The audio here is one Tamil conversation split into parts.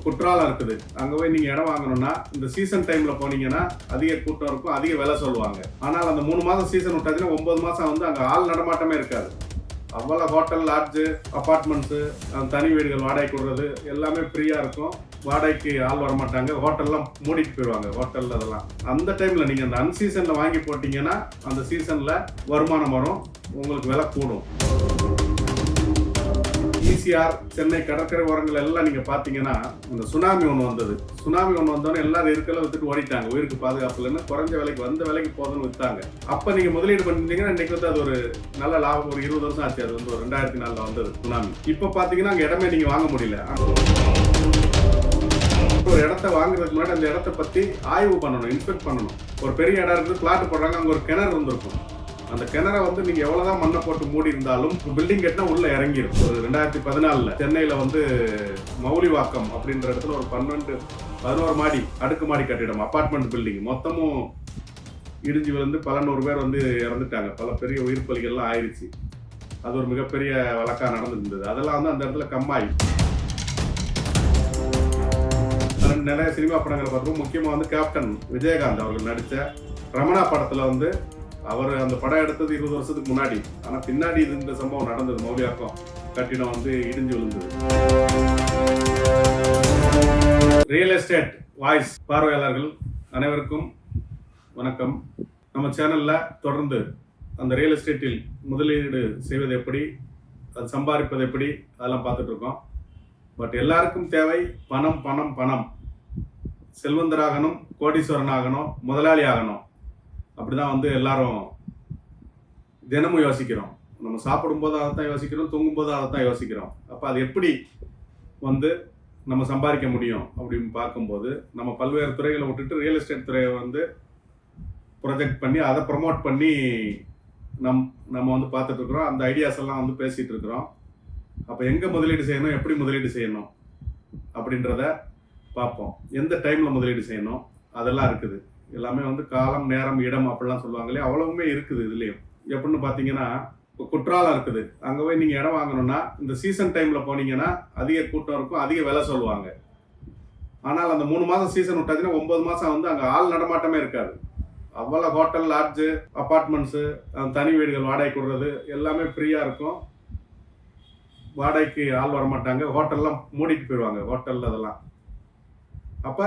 குற்றாலம் இருக்குது. அங்க போய் நீங்க இடம் வாங்கணும்னா இந்த சீசன் டைம்ல போனீங்கன்னா அதிக கூட்டம் இருக்கும், அதிக விலை சொல்லுவாங்க. ஆனால் அந்த 3 மாதம் சீசன் விட்டாச்சுன்னா 9 மாசம் வந்து அங்க ஆள் நடமாட்டமே இருக்காது. அவ்வளோ ஹோட்டல், லாட்ஜு, அப்பார்ட்மெண்ட்ஸு, தனி வீடுகள் வாடகை கொடுறது எல்லாமே ஃப்ரீயா இருக்கும். வாடகைக்கு ஆள் வரமாட்டாங்க, ஹோட்டல்லாம் மூடிட்டு போயிடுவாங்க. ஹோட்டல் அதெல்லாம் அந்த டைம்ல நீங்க அந்த அன்சீசன்ல வாங்கி போட்டீங்கன்னா அந்த சீசன்ல வருமானம் வரும், உங்களுக்கு விலை கூடும். ஈசிஆர், சென்னை கடற்கரை ஓரங்கள் எல்லாம் நீங்க பாத்தீங்கன்னா இந்த சுனாமி ஒன்று வந்தது. சுனாமி ஒன்று வந்தோடனே எல்லாரும் இருக்கல வித்துட்டு ஓடிட்டாங்க. உயிருக்கு பாதுகாப்பு இல்லைன்னு குறைஞ்ச விலைக்கு வந்த விலைக்கு போதுன்னு வித்தாங்க. அப்ப நீங்க முதலீடு பண்ணிருந்தீங்கன்னா இன்னைக்கு வந்து அது ஒரு நல்ல லாபம். ஒரு 20 வருஷம் ஆச்சு. அது வந்து ஒரு 2004 வந்தது சுனாமி. இப்ப பாத்தீங்கன்னா அங்க இடமே நீங்க வாங்க முடியல. ஒரு இடத்த வாங்குறதுக்கு முன்னாடி அந்த இடத்த பத்தி ஆய்வு பண்ணணும், இன்ஸ்பெக்ட் பண்ணணும். ஒரு பெரிய இடம் இருக்குது, பிளாட் போடுறாங்க, அங்க ஒரு கிணறு இருந்திருக்கும். அந்த கிணறை வந்து நீங்க எவ்வளவுதான் மண்ணை போட்டு மூடி இருந்தாலும் பில்டிங் கட்டினா உள்ள இறங்கிடும். ஒரு 2014 சென்னையில வந்து மௌலிவாக்கம் அப்படின்ற இடத்துல ஒரு 11 மாடி அடுக்குமாடி கட்டிடம், அபார்ட்மெண்ட் பில்டிங் மொத்தமும் இடிஞ்சு விழுந்து பல 100 பேர் வந்து இறந்துட்டாங்க. பல பெரிய உயிர் பலிகள்லாம் ஆயிடுச்சு. அது ஒரு மிகப்பெரிய வழக்கா நடந்துருந்தது. அதெல்லாம் வந்து அந்த இடத்துல கம்மாய். நிறைய சினிமா படங்களை பார்த்தோம். முக்கியமா வந்து கேப்டன் விஜயகாந்த் அவர்கள் நடிச்ச ரமணா படத்துல வந்து அவர் அந்த படம் எடுத்தது 20 வருஷத்துக்கு முன்னாடி. ஆனா பின்னாடி இந்த சம்பவம் நடந்தது. மௌலிவாக்கம் கட்டிடம் வந்து இடிஞ்சு விழுந்தது. ரியல் எஸ்டேட் வாய்ஸ் பார்வையாளர்கள் அனைவருக்கும் வணக்கம். நம்ம சேனல்ல தொடர்ந்து அந்த ரியல் எஸ்டேட்டில் முதலீடு செய்வது எப்படி, அது சம்பாதிப்பது எப்படி, அதெல்லாம் பார்த்துட்டு இருக்கோம். பட் எல்லாருக்கும் தேவை பணம் பணம் பணம். செல்வந்தராகணும், கோடீஸ்வரன் ஆகணும், முதலாளி ஆகணும். அப்படிதான் வந்து எல்லாரும் தினமும் யோசிக்கிறோம். நம்ம சாப்பிடும்போது அதைத்தான் யோசிக்கிறோம், தூங்கும்போது அதைத்தான் யோசிக்கிறோம். அப்போ அது எப்படி வந்து நம்ம சம்பாதிக்க முடியும் அப்படின்னு பார்க்கும்போது நம்ம பல்வேறு துறைகளை விட்டுட்டு ரியல் எஸ்டேட் துறையை வந்து ப்ரொஜெக்ட் பண்ணி அதை ப்ரமோட் பண்ணி நம்ம வந்து பார்த்துட்டு இருக்கிறோம். அந்த ஐடியாஸ் எல்லாம் வந்து பேசிட்டு இருக்கிறோம். அப்போ எங்கே முதலீடு செய்யணும், எப்படி முதலீடு செய்யணும் அப்படின்றத பார்ப்போம். எந்த டைமில் முதலீடு செய்யணும் அதெல்லாம் இருக்குது. எல்லாமே வந்து காலம், நேரம், இடம் அப்படிலாம் சொல்லுவாங்களே, அவ்வளவுமே இருக்குது இதுலேயும். எப்படின்னு பார்த்தீங்கன்னா இப்போ குற்றாலம் இருக்குது. அங்கே போய் நீங்கள் இடம் வாங்கணும்னா இந்த சீசன் டைமில் போனீங்கன்னா அதிக கூட்டம் இருக்கும், அதிக விலை சொல்லுவாங்க. ஆனால் அந்த 3 மாதம் சீசன் விட்டாச்சுன்னா 9 மாதம் வந்து அங்கே ஆள் நடமாட்டமே இருக்காது. அவ்வளோ ஹோட்டல், லாட்ஜு, அப்பார்ட்மெண்ட்ஸு, தனி வீடுகள் வாடகை கொடுறது எல்லாமே ஃப்ரீயாக இருக்கும். வாடகைக்கு ஆள் வரமாட்டாங்க, ஹோட்டல்லாம் மூடிட்டு போயிடுவாங்க. ஹோட்டல் அதெல்லாம் அப்போ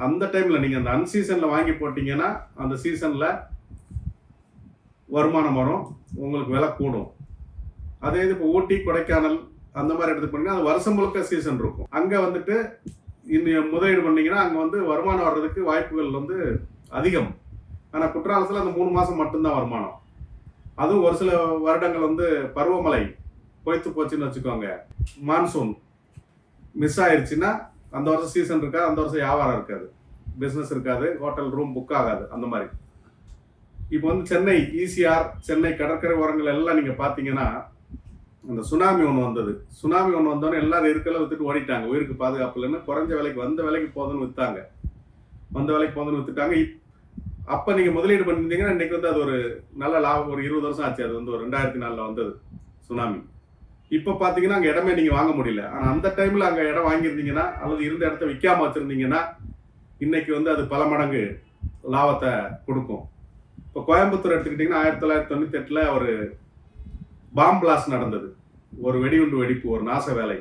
அந்த டைம்ல நீங்க அந்த அன்சீசன்ல வாங்கி போட்டீங்கன்னா அந்த சீசன்ல வருமானம் வரும், உங்களுக்கு விலை கூடும். அதே இது இப்போ ஊட்டி, கொடைக்கானல் அந்த மாதிரி எடுத்து பண்ணீங்கன்னா அது வருஷம் முழுக்க சீசன் இருக்கும். அங்க வந்துட்டு இந்த முதலீடு பண்ணீங்கன்னா அங்க வந்து வருமானம் வர்றதுக்கு வாய்ப்புகள் வந்து அதிகம். ஆனா குற்றாலத்துல அந்த 3 மாசம் மட்டும்தான் வருமானம். அதுவும் ஒரு சில வருடங்கள் வந்து பருவமழை பொய்த்து போச்சுன்னு வச்சுக்கோங்க, மான்சூன் மிஸ் ஆயிடுச்சுன்னா அந்த வருஷம் சீசன் இருக்காது, அந்த வருஷம் வியாபாரம் இருக்காது, பிஸ்னஸ் இருக்காது, ஹோட்டல் ரூம் புக் ஆகாது. அந்த மாதிரி இப்போ வந்து சென்னை ஈசிஆர், சென்னை கடற்கரை ஓரங்கள் எல்லாம் நீங்க பாத்தீங்கன்னா அந்த சுனாமி ஒன்று வந்தது. சுனாமி ஒன்று வந்தோடனே எல்லாரும் இருக்கல வித்துட்டு ஓடிட்டாங்க. உயிருக்கு பாதுகாப்பு இல்லைன்னு குறைஞ்ச விலைக்கு வந்த விலைக்கு போதுன்னு வித்தாங்க. வந்த விலைக்கு போதுன்னு வித்துட்டாங்க. அப்ப நீங்க முதலீடு பண்ணிருந்தீங்கன்னா இன்னைக்கு வந்து அது ஒரு நல்ல லாபம். ஒரு 20 வருஷம் ஆச்சு. அது வந்து ஒரு 2004 வந்தது சுனாமி. இப்போ பார்த்தீங்கன்னா அங்கே இடமே நீங்கள் வாங்க முடியல. ஆனால் அந்த டைமில் அங்கே இடம் வாங்கியிருந்தீங்கன்னா அல்லது இருந்த இடத்த விற்காம வச்சுருந்தீங்கன்னா இன்னைக்கு வந்து அது பல மடங்கு லாபத்தை கொடுக்கும். இப்போ கோயம்புத்தூர் எடுத்துக்கிட்டிங்கன்னா 1998 ஒரு பாம் பிளாஸ்ட் நடந்தது. ஒரு வெடிகுண்டு வெடிப்பு, ஒரு நாச வேலை.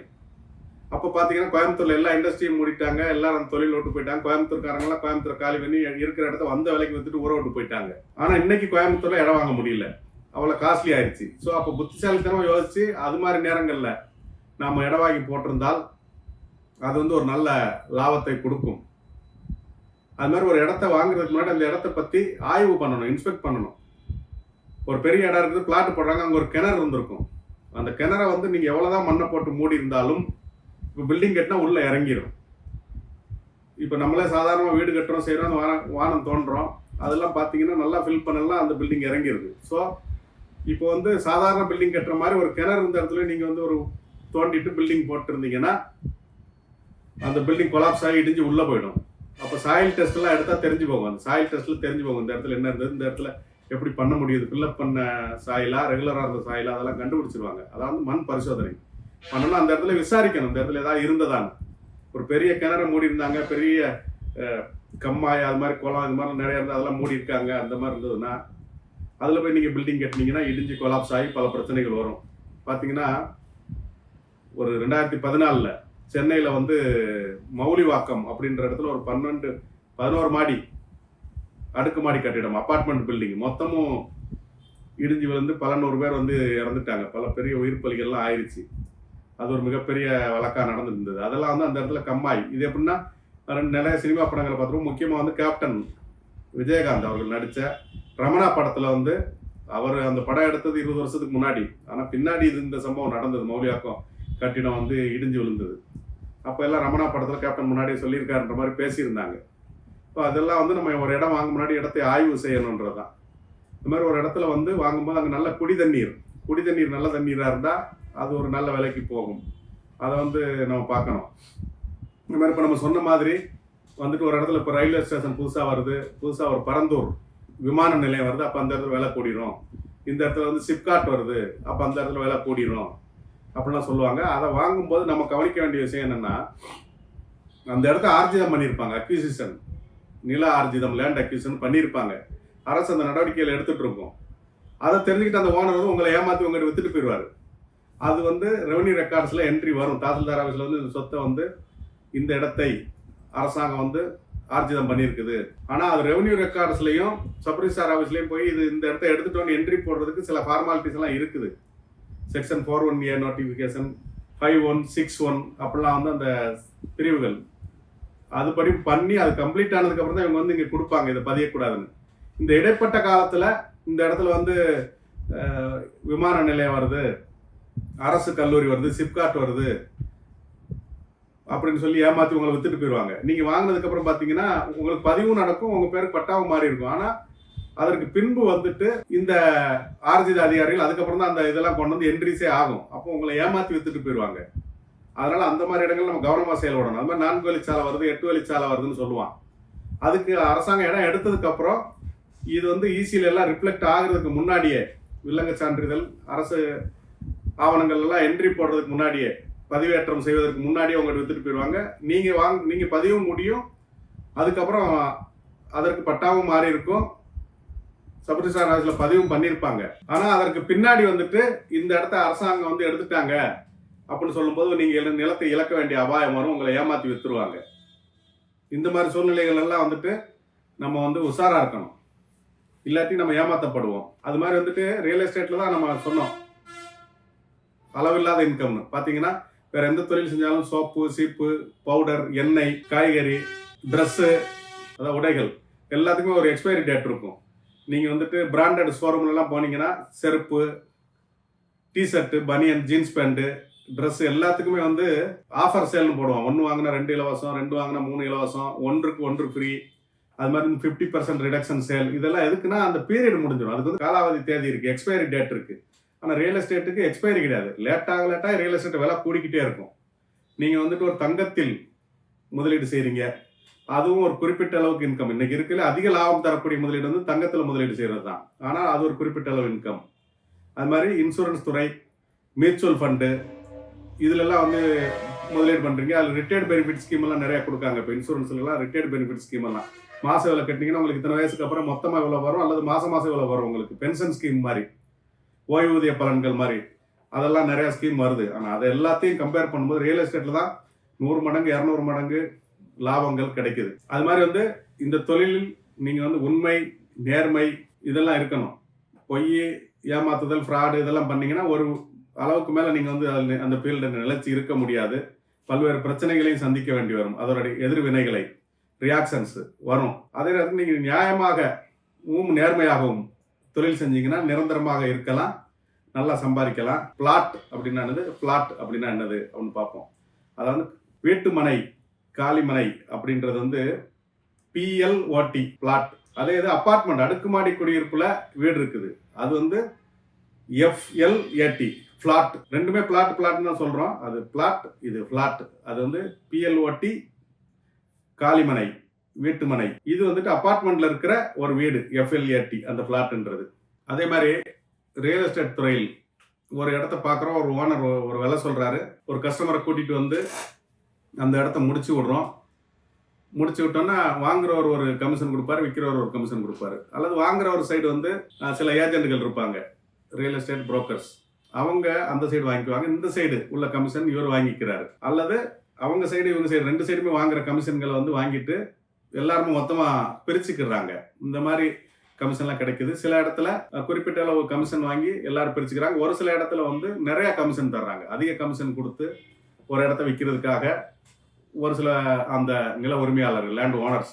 அப்போ பார்த்தீங்கன்னா கோயம்புத்தூரில் எல்லா இண்டஸ்ட்ரியும் மூடிட்டாங்க, எல்லாரும் தொழில் விட்டு போயிட்டாங்க. கோயம்புத்தூர்காரங்களாம் கோயம்புத்தூர் காலி பண்ணி இருக்கிற இடத்த வந்த விலைக்கு வித்துட்டு ஊற விட்டு போயிட்டாங்க. ஆனால் இன்னைக்கு கோயம்புத்தூரில் இடம் வாங்க முடியல, அவ்வளோ காஸ்ட்லி ஆயிடுச்சு. ஸோ அப்போ புத்திசாலித்தனமாக யோசிச்சு அது மாதிரி நேரங்களில் நாம் இடம் வாங்கி போட்டிருந்தால் அது வந்து ஒரு நல்ல லாபத்தை கொடுக்கும். அது மாதிரி ஒரு இடத்த வாங்குறதுக்கு முன்னாடி அந்த இடத்த பற்றி ஆய்வு பண்ணணும், இன்ஸ்பெக்ட் பண்ணணும். ஒரு பெரிய இடம் இருக்குது, பிளாட் போடுறாங்க, அங்கே ஒரு கிணறு இருந்திருக்கும். அந்த கிணறை வந்து நீங்கள் எவ்வளோதான் மண்ணை போட்டு மூடி இருந்தாலும் இப்போ பில்டிங் கட்டினா உள்ளே இறங்கிடும். இப்போ நம்மளே சாதாரணமாக வீடு கட்டுறோம், செய்கிறோம், வானம் தோன்றோம், அதெல்லாம் பார்த்தீங்கன்னா நல்லா ஃபில் பண்ணலாம், அந்த பில்டிங் இறங்கிடுது. ஸோ இப்போ வந்து சாதாரண பில்டிங் கட்டுற மாதிரி ஒரு கிணறு இருந்த இடத்துல நீங்கள் வந்து ஒரு தோண்டிட்டு பில்டிங் போட்டுருந்தீங்கன்னா அந்த பில்டிங் கொலாப்ஸ் ஆகி இடிஞ்சு உள்ளே போயிடும். அப்போ சாயில் டெஸ்ட் எல்லாம் எடுத்தால் தெரிஞ்சு போகும். அந்த சாயில் டெஸ்ட்டில் தெரிஞ்சு போகும் இந்த இடத்துல என்ன இருந்தது, இந்த இடத்துல எப்படி பண்ண முடியுது, ஃபில்லப் பண்ண சாயிலா, ரெகுலராக இருந்த சாயிலா, அதெல்லாம் கண்டுபிடிச்சிருவாங்க. அதாவது மண் பரிசோதனை பண்ணணும். அந்த இடத்துல விசாரிக்கணும் இந்த இடத்துல ஏதாவது இருந்ததான்னு. ஒரு பெரிய கிணறு மூடி இருந்தாங்க, பெரிய கம்மாய் அது மாதிரி குளம் இது மாதிரி நிறைய இருந்தால் அதெல்லாம் மூடி இருக்காங்க, அந்த மாதிரி இருந்ததுன்னா அதில் போய் நீங்கள் பில்டிங் கட்டினீங்கன்னா இடிஞ்சு கொலாப்ஸ் ஆகி பல பிரச்சனைகள் வரும். பார்த்தீங்கன்னா ஒரு 2014 சென்னையில் வந்து மௌலிவாக்கம் அப்படின்ற இடத்துல ஒரு 11 மாடி அடுக்குமாடி கட்டிடம் அப்பார்ட்மெண்ட் பில்டிங் மொத்தமும் இடிஞ்சு விழுந்து பல 100 பேர் வந்து இறந்துட்டாங்க. பல பெரிய உயிர் பலிகள்லாம் ஆயிடுச்சு. அது ஒரு மிகப்பெரிய வழக்காக நடந்துருந்தது. அதெல்லாம் வந்து அந்த இடத்துல கம்மாய். இது எப்படின்னா நிறைய சினிமா படங்களை பார்த்துருவோம். முக்கியமாக வந்து கேப்டன் விஜயகாந்த் அவர்கள் நடித்த ரமணா படத்தில் வந்து அவர் அந்த படம் எடுத்தது 20 வருஷத்துக்கு முன்னாடி. ஆனால் பின்னாடி இந்த சம்பவம் நடந்தது. மௌலிவாக்கம் கட்டிடம் வந்து இடிஞ்சு விழுந்தது. அப்போ எல்லாம் ரமணா படத்தில் கேப்டன் முன்னாடியே சொல்லியிருக்காருன்ற மாதிரி பேசியிருந்தாங்க. இப்போ அதெல்லாம் வந்து நம்ம ஒரு இடம் வாங்க முன்னாடி இடத்தை ஆய்வு செய்யணுன்றது தான். இந்த மாதிரி ஒரு இடத்துல வந்து வாங்கும்போது அங்கே நல்ல குடி தண்ணீர் நல்ல தண்ணீராக இருந்தால் அது ஒரு நல்ல விலைக்கு போகும். அதை வந்து நம்ம பார்க்கணும். இந்த மாதிரி இப்போ நம்ம சொன்ன மாதிரி வந்துட்டு ஒரு இடத்துல இப்போ ரயில்வே ஸ்டேஷன் புதுசாக வருது, புதுசாக ஒரு பரந்தூர் விமான நிலையம் வருது, அப்போ அந்த இடத்துல விலை கூடிரும். இந்த இடத்துல வந்து சிப்காட் வருது, அப்போ அந்த இடத்துல விலை கூடிரும் அப்படிலாம் சொல்லுவாங்க. அதை வாங்கும்போது நம்ம கவனிக்க வேண்டிய விஷயம் என்னென்னா, அந்த இடத்த ஆர்ஜிதம் பண்ணியிருப்பாங்க, அக்விசிஷன், நில ஆர்ஜிதம், லேண்ட் அக்விசிஷன் பண்ணியிருப்பாங்க. அரசு அந்த நடவடிக்கைகள் எடுத்துகிட்டு இருக்கும். அதை தெரிஞ்சுக்கிட்டு அந்த ஓனர் வந்து உங்களை ஏமாற்றி உங்கள்கிட்ட வித்துட்டு போயிடுவார். அது வந்து ரெவன்யூ ரெக்கார்ட்ஸில் என்ட்ரி வரும். தாசில்தார் ஆஃபீஸில் வந்து இந்த சொத்தை வந்து இந்த இடத்தை அரசாங்கம் வந்து ஆர்ஜிதம் பண்ணியிருக்குது. ஆனால் அது ரெவன்யூ ரெக்கார்ட்ஸ்லையும் சப் ரிஜிஸ்ட்ரார் ஆஃபீஸ்லையும் போய் இது இந்த இடத்த எடுத்துகிட்டு என்ட்ரி போடுறதுக்கு சில ஃபார்மாலிட்டிஸ் எல்லாம் இருக்குது. செக்ஷன் 41A நோட்டிஃபிகேஷன் 5161 அப்படிலாம் வந்து அந்த பிரிவுகள் அதுபடி பண்ணி அது கம்ப்ளீட் ஆனதுக்கப்புறம் தான் இவங்க வந்து இங்கே கொடுப்பாங்க, இதை பதியக்கூடாதுன்னு. இந்த இடைப்பட்ட காலத்தில் இந்த இடத்துல வந்து விமான நிலையம் வருது, அரசு கல்லூரி வருது, சிப்காட் வருது அப்படின்னு சொல்லி ஏமாற்றி உங்களை வித்துட்டு போயிடுவாங்க. நீங்கள் வாங்கினதுக்கப்புறம் பார்த்தீங்கன்னா உங்களுக்கு பதிவும் நடக்கும், உங்கள் பேருக்கு பட்டாவும் மாறி இருக்கும். ஆனால் அதற்கு பின்பு வந்துட்டு இந்த ஆர்ஜித அதிகாரிகள் அதுக்கப்புறம் தான் அந்த இதெல்லாம் கொண்டு வந்து என்ட்ரிஸே ஆகும். அப்போ உங்களை ஏமாற்றி வித்துட்டு போயிடுவாங்க. அதனால அந்த மாதிரி இடங்கள் நம்ம கவனமாக செயல்படணும். அது மாதிரி 4 வழிச்சாலை வருது, 8 வழிச்சாலை வருதுன்னு சொல்லுவான். அதுக்கு அரசாங்கம் இடம் எடுத்ததுக்கப்புறம் இது வந்து ஈஸியில் எல்லாம் ரிஃப்ளெக்ட் ஆகுறதுக்கு முன்னாடியே, வில்லங்க சான்றிதழ் அரசு ஆவணங்கள் எல்லாம் என்ட்ரி போடுறதுக்கு முன்னாடியே, பதிவேற்றம் செய்வதற்கு முன்னாடியே உங்கள்கிட்ட வித்துட்டு போயிடுவாங்க. நீங்கள் பதிவும் முடியும், அதுக்கப்புறம் அதற்கு பட்டாவும் மாறி இருக்கும், சப் ரிஜிஸ்ட்ரார் ஆஃபீஸில் பதிவும் பண்ணியிருப்பாங்க. ஆனால் அதற்கு பின்னாடி வந்துட்டு இந்த இடத்த அரசாங்கம் வந்து எடுத்துட்டாங்க அப்படின்னு சொல்லும்போது நீங்கள் நிலத்தை இழக்க வேண்டிய அபாயம் வரும், உங்களை ஏமாற்றி வித்துருவாங்க. இந்த மாதிரி சூழ்நிலைகள் எல்லாம் வந்துட்டு நம்ம வந்து உஷாராக இருக்கணும், இல்லாட்டி நம்ம ஏமாற்றப்படுவோம். அது மாதிரி வந்துட்டு ரியல் எஸ்டேட்டில் தான் நம்ம சொன்னோம் அளவில்லாத இன்கம்னு. பார்த்தீங்கன்னா வேற எந்த தொழில் செஞ்சாலும் சோப்பு, சீப்பு, பவுடர், எண்ணெய், காய்கறி, ட்ரெஸ்ஸு, அதாவது உடைகள் எல்லாத்துக்குமே ஒரு எக்ஸ்பைரி டேட் இருக்கும். நீங்கள் வந்துட்டு பிராண்டட் ஷோரூம்லாம் போனீங்கன்னா செருப்பு, டிஷர்ட்டு, பனியன், ஜீன்ஸ் பேண்ட்டு, ட்ரெஸ் எல்லாத்துக்குமே வந்து ஆஃபர் சேல்னு போடுவான். 1 வாங்கினா 2 இலவசம், 2 வாங்கினா 3 இலவசம், 1க்கு 1 ஃப்ரீ, அது மாதிரி 50% ரிடக்ஷன் சேல். இதெல்லாம் எதுக்குன்னா அந்த பீரியட் முடிஞ்சிடும். அதுக்கு வந்து காலாவதி தேதி இருக்குது, எக்ஸ்பைரி டேட் இருக்குது. ஆனால் ரியல் எஸ்டேட்டுக்கு எக்ஸ்பைரி கிடையாது. லேட்டாக ரியல் எஸ்டேட் விலை கூடிக்கிட்டே இருக்கும். நீங்கள் வந்துட்டு ஒரு தங்கத்தில் முதலீடு செய்கிறீங்க, அதுவும் ஒரு குறிப்பிட்ட அளவுக்கு இன்கம். இன்னைக்கு இருக்கிற அதிக லாபம் தரக்கூடிய முதலீடு வந்து தங்கத்தில் முதலீடு செய்கிறது தான். ஆனால் அது ஒரு குறிப்பிட்ட அளவு இன்கம். அது மாதிரி இன்சூரன்ஸ் துறை, மியூச்சுவல் ஃபண்டு, இதுலலாம் வந்து முதலீடு பண்ணுறீங்க. அதில் ரிட்டையர்ட் பெனிஃபிட் ஸ்கீம் எல்லாம் நிறையா கொடுக்காங்க. இப்போ இன்சூரன்ஸ்லாம் ரிட்டையர்ட் பெனிஃபிட் ஸ்கீம் எல்லாம் மாதம் இவ்வளோ கட்டினீங்கன்னா உங்களுக்கு இத்தனை வயசுக்கு அப்புறம் மொத்தமாக இவ்வளோ வரும், அல்லது மாதம் இவ்வளோ வரும். உங்களுக்கு பென்ஷன் ஸ்கீம் மாதிரி, ஓய்வூதிய பலன்கள் மாதிரி அதெல்லாம் நிறையா ஸ்கீம் வருது. ஆனால் அதை எல்லாத்தையும் கம்பேர் பண்ணும்போது ரியல் எஸ்டேட்டில் தான் 100 மடங்கு 200 மடங்கு லாபங்கள் கிடைக்குது. அது மாதிரி வந்து இந்த தொழிலில் நீங்கள் வந்து உண்மை, நேர்மை இதெல்லாம் இருக்கணும். பொய், ஏமாத்துதல், ஃப்ராடு இதெல்லாம் பண்ணீங்கன்னா ஒரு அளவுக்கு மேலே நீங்கள் வந்து அந்த ஃபீல்டில் நிலைச்சி இருக்க முடியாது. பல்வேறு பிரச்சனைகளையும் சந்திக்க வேண்டி வரும். அதோடைய எதிர்வினைகளை, ரியாக்ஷன்ஸ் வரும். அதே நேரத்தில் நீங்கள் நியாயமாகவும் நேர்மையாகவும் தொழில் செஞ்சீங்கன்னா நிரந்தரமாக இருக்கலாம், நல்லா சம்பாதிக்கலாம். பிளாட் அப்படின்னா என்னது, பிளாட் அப்படின்னா என்னது அப்படின்னு பார்ப்போம். அதாவது வீட்டு மனை, காலிமனை அப்படின்றது வந்து PLOT பிளாட். அதே இது அப்பார்ட்மெண்ட், அடுக்குமாடி குடியிருப்புல வீடு இருக்குது, அது வந்து FLAT பிளாட். ரெண்டுமே பிளாட்னு தான் சொல்றோம். அது பிளாட், இது பிளாட். அது வந்து PLOT காலிமனை, வீட்டுமனை. இது வந்துட்டு அப்பார்ட்மெண்ட்ல இருக்கிற ஒரு வீடு, FLAT அந்த பிளாட்ன்றது. அதே மாதிரி ரியல் எஸ்டேட் துறையில் ஒரு இடத்த பார்க்குறோம், ஒரு ஓனர் ஒரு விலை சொல்றாரு, ஒரு கஸ்டமரை கூட்டிட்டு வந்து அந்த இடத்த முடிச்சு விடுறோம். முடிச்சு விட்டோன்னா வாங்குறவர் ஒரு கமிஷன் கொடுப்பாரு, விற்கிறவர் ஒரு கமிஷன் கொடுப்பாரு. அல்லது வாங்குறவர் சைடு வந்து சில ஏஜென்ட்கள் இருப்பாங்க, ரியல் எஸ்டேட் புரோக்கர்ஸ். அவங்க அந்த சைடு வாங்கிக்குவாங்க, இந்த சைடு உள்ள கமிஷன் இவர் வாங்கிக்கிறாரு. அல்லது அவங்க சைடு இவங்க சைடு 2 சைடுமே வாங்குற கமிஷன்களை வந்து வாங்கிட்டு எல்லாருமே மொத்தமாக பிரிச்சுக்கிறாங்க. இந்த மாதிரி கமிஷன்லாம் கிடைக்குது. சில இடத்துல குறிப்பிட்ட அளவு கமிஷன் வாங்கி எல்லாரும் பிரிச்சுக்கிறாங்க. ஒரு சில இடத்துல வந்து நிறைய கமிஷன் தர்றாங்க. அதிக கமிஷன் கொடுத்து ஒரு இடத்த விற்கிறதுக்காக ஒரு சில அந்த நில உரிமையாளர்கள், லேண்ட் ஓனர்ஸ்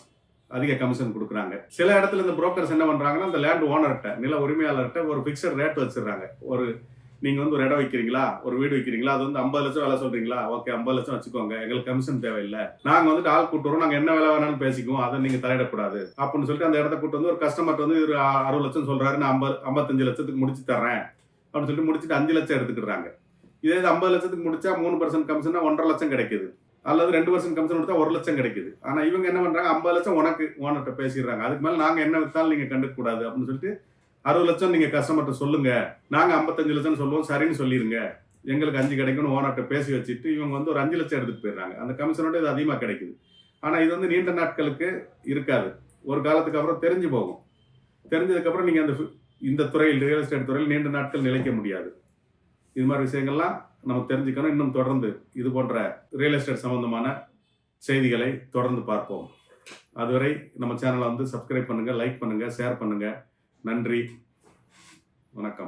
அதிக கமிஷன் கொடுக்குறாங்க. சில இடத்துல இந்த புரோக்கர்ஸ் என்ன பண்றாங்கன்னா, அந்த லேண்ட் ஓனர்கிட்ட, நில உரிமையாளர்கிட்ட ஒரு பிக்சட் ரேட் வச்சிடுறாங்க. ஒரு நீங்க வந்து ஒரு இடம் வைக்கிறீங்களா, ஒரு வீடு வைக்கிறீங்களா, அது வந்து 50 லட்சம் விலை சொல்றீங்களா, ஓகே 50 லட்சம் வச்சுக்கோங்க, எங்களுக்கு கமிஷன் தேவையில்லை, நாங்க வந்துட்டு ஆள் கூட்டு வரோம், நாங்க என்ன விலை வேணாலும் பேசிக்குவோம், அதை நீங்க தலையிடக்கூடாது அப்படின்னு சொல்லிட்டு அந்த இடத்த கூட்டு வந்து ஒரு கஸ்டமர் வந்து 60 லட்சம் சொல்றாரு, நான் 55 லட்சத்துக்கு முடிச்சு தர்றேன் அப்படின்னு சொல்லிட்டு முடிச்சுட்டு 5 லட்சம் எடுத்துக்கிறாங்க. இதே 50 லட்சத்துக்கு முடிச்சா 3% கமிஷன்னா 1.5 லட்சம் கிடைக்குது. அல்லது 2% கமிஷன் கொடுத்தா 1 லட்சம் கிடைக்குது. ஆனா இவங்க என்ன பண்றாங்க, 50 லட்சம் உனக்கு ஓனர்கிட்ட பேசிடுறாங்க, அதுக்கு மேல நாங்க என்ன வித்தாலும் நீங்க கண்டுக்க கூடாது அப்படின்னு சொல்லிட்டு 60 லட்சம் நீங்க கஸ்டமர்கிட்ட சொல்லுங்க, நாங்க 55 லட்சம் சொல்லுவோம், சரின்னு சொல்லிருங்க, எங்களுக்கு 5 கிடைக்கும்னு ஓனர்கிட்ட பேசி வச்சுட்டு இவங்க வந்து ஒரு 5 லட்சம் எடுத்துட்டு போயிடுறாங்க. அந்த கமிஷனோட இது அதிகமாக கிடைக்குது. ஆனா இது வந்து நீண்ட நாட்களுக்கு இருக்காது, ஒரு காலத்துக்கு அப்புறம் தெரிஞ்சு போகும். தெரிஞ்சதுக்கப்புறம் நீங்க இந்த துறையில், ரியல் எஸ்டேட் துறையில் நீண்ட நாட்கள் நிலைக்க முடியாது. இது மாதிரி விஷயங்கள்லாம் நம்ம தெரிஞ்சுக்கணும். இன்னும் தொடர்ந்து இது போன்ற ரியல் எஸ்டேட் சம்பந்தமான செய்திகளை தொடர்ந்து பார்ப்போம். அதுவரை நம்ம சேனலை வந்து சப்ஸ்கிரைப் பண்ணுங்க, லைக் பண்ணுங்க, ஷேர் பண்ணுங்க. நன்றி, வணக்கம்.